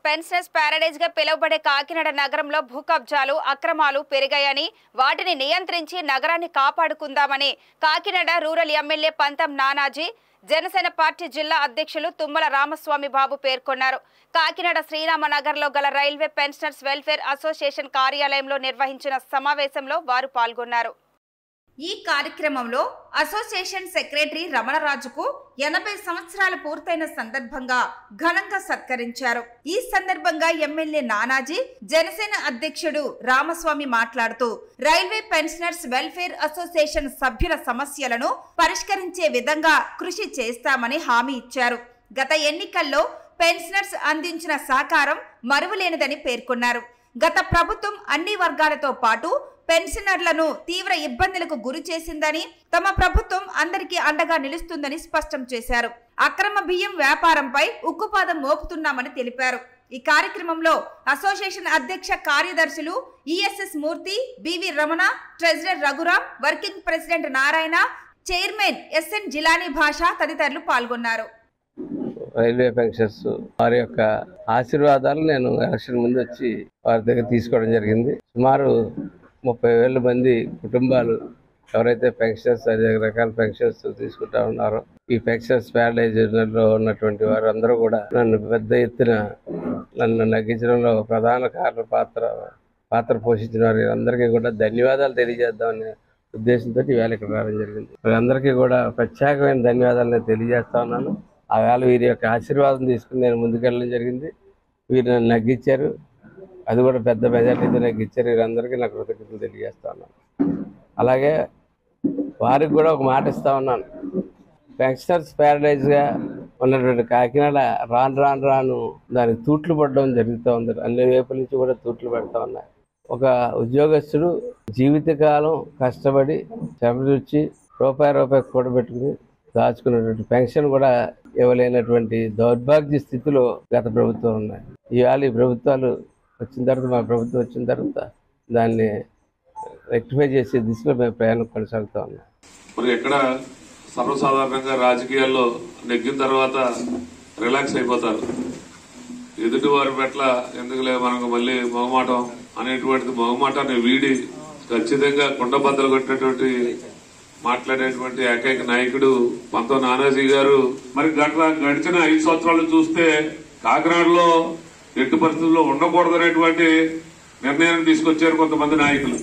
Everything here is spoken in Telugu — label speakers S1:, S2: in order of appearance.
S1: పెన్షనర్స్ ప్యారడైజ్ గా పిలువబడే కాకినాడ నగరంలో భూ కబ్జాలు అక్రమాలు పెరిగాయని వాటిని నియంత్రించి నగరాన్ని కాపాడుకుందామని కాకినాడ రూరల్ ఎమ్మెల్యే పంతం నానాజీ జనసేన పార్టీ జిల్లా అధ్యక్షులు తుమ్మల రామస్వామి బాబు పేర్కొన్నారు. కాకినాడ శ్రీరామనగర్లో గల రైల్వే పెన్షనర్స్ వెల్ఫేర్ అసోసియేషన్ కార్యాలయంలో నిర్వహించిన సమావేశంలో వారు పాల్గొన్నారు. ఈ కార్యక్రమంలో అసోసియేషన్ సెక్రటరీ రమణరాజుకు 80 సంవత్సరాలు పూర్తయిన సందర్భంగా ఘనంగా సత్కరించారు. ఈ సందర్భంగా ఎమ్మెల్యే నానాజీ జనసేన అధ్యక్షుడు రామస్వామి మాట్లాడుతూ రైల్వే పెన్షనర్స్ వెల్ఫేర్ అసోసియేషన్ సభ్యుల సమస్యలను పరిష్కరించే విధంగా కృషి చేస్తామని హామీ ఇచ్చారు. గత ఎన్నికల్లో పెన్షనర్స్ అందించిన సహకారం మరువలేనిదని పేర్కొన్నారు. గత ప్రభుత్వం అన్ని వర్గాలతో పాటు పెన్షనర్లను తీవ్ర ఇబ్బందులకు గురి చేసిందని, తమ ప్రభుత్వం అందరికీ అండగా నిలుస్తుందని స్పష్టం చేశారు. అక్రమ బియ్యం వ్యాపారంపై ఉక్కుపాదం మోపుతున్నామని తెలిపారు. ఈ కార్యక్రమంలో అసోసియేషన్ అధ్యక్ష కార్యదర్శులు ESS Murthy, BV Ramana, treasurer Raghuram, working president Narayana, chairman SN Jilani Basha తదితరులు పాల్గొన్నారు.
S2: రైల్వే పెన్షనర్స్ వారి యొక్క ఆశీర్వాదాలు నేను ఎలక్షన్ ముందు వచ్చి వారి దగ్గర తీసుకోవడం జరిగింది. సుమారు 30,000 మంది కుటుంబాలు ఎవరైతే పెన్షనర్స్ అదే రకాల పెన్షన్స్ తీసుకుంటా ఉన్నారో ఈ పెన్షనర్స్ ప్యారడైజర్లో ఉన్నటువంటి వారు అందరూ కూడా నన్ను పెద్ద ఎత్తున నన్ను నగ్గించడంలో ప్రధాన పాత్ర పోషించిన వారి అందరికీ కూడా ధన్యవాదాలు తెలియజేద్దామనే ఉద్దేశంతో ఈవేళ ఇక్కడ రావడం జరిగింది. అందరికీ కూడా ప్రత్యేకమైన ధన్యవాదాలు నేను తెలియజేస్తా ఉన్నాను. ఆ వేళ వీరి యొక్క ఆశీర్వాదం తీసుకుని నేను ముందుకెళ్ళడం జరిగింది. వీరు నన్ను నగ్గించారు, అది కూడా పెద్ద మెజార్టీతో నగ్గించారు. వీరందరికీ నాకు కృతజ్ఞతలు తెలియజేస్తా ఉన్నాను. అలాగే వారికి కూడా ఒక మాట ఇస్తా ఉన్నాను. పెన్షనర్స్ ప్యారడైజ్గా ఉన్నటువంటి కాకినాడ రాను దానికి తూట్లు పడడం జరుగుతూ ఉంది. అన్ని వైపుల నుంచి కూడా తూట్లు పడుతూ ఉన్నాయి. ఒక ఉద్యోగస్తుడు జీవితకాలం కష్టపడి శ్రమచి రూపాయి కూడబెట్టుకుని దాచుకున్నటువంటి పెన్షన్ కూడా ఇవ్వలేనటువంటి దౌర్భాగ్య స్థితిలో గత ప్రభుత్వం ఉన్నాయి. ఇవాళ ఈ ప్రభుత్వాలు వచ్చిన తర్వాత, మా ప్రభుత్వం వచ్చిన తర్వాత దాన్ని రెక్టిఫై చేసే దిశలో మేము ప్రయాణం కొనసాగుతూ ఉన్నాం.
S3: మరి ఎక్కడ సర్వసాధారణంగా రాజకీయాల్లో నెగ్గిన తర్వాత రిలాక్స్ అయిపోతారు. ఎదుటి వారి పట్ల ఎందుకులే మనకు మళ్ళీ మొహమాటం అనేటువంటిది మొహమాటాన్ని వీడి ఖచ్చితంగా కుండబద్దలు కొట్టినటువంటి మాట్లాడేటువంటి ఏకైక నాయకుడు పంతం నానాజీ గారు. మరి గడిచిన 5 సంవత్సరాలు చూస్తే కాకినాడలో ఎట్టి పరిస్థితుల్లో ఉండకూడదనేటువంటి నిర్ణయాన్ని తీసుకొచ్చారు కొంతమంది నాయకులు.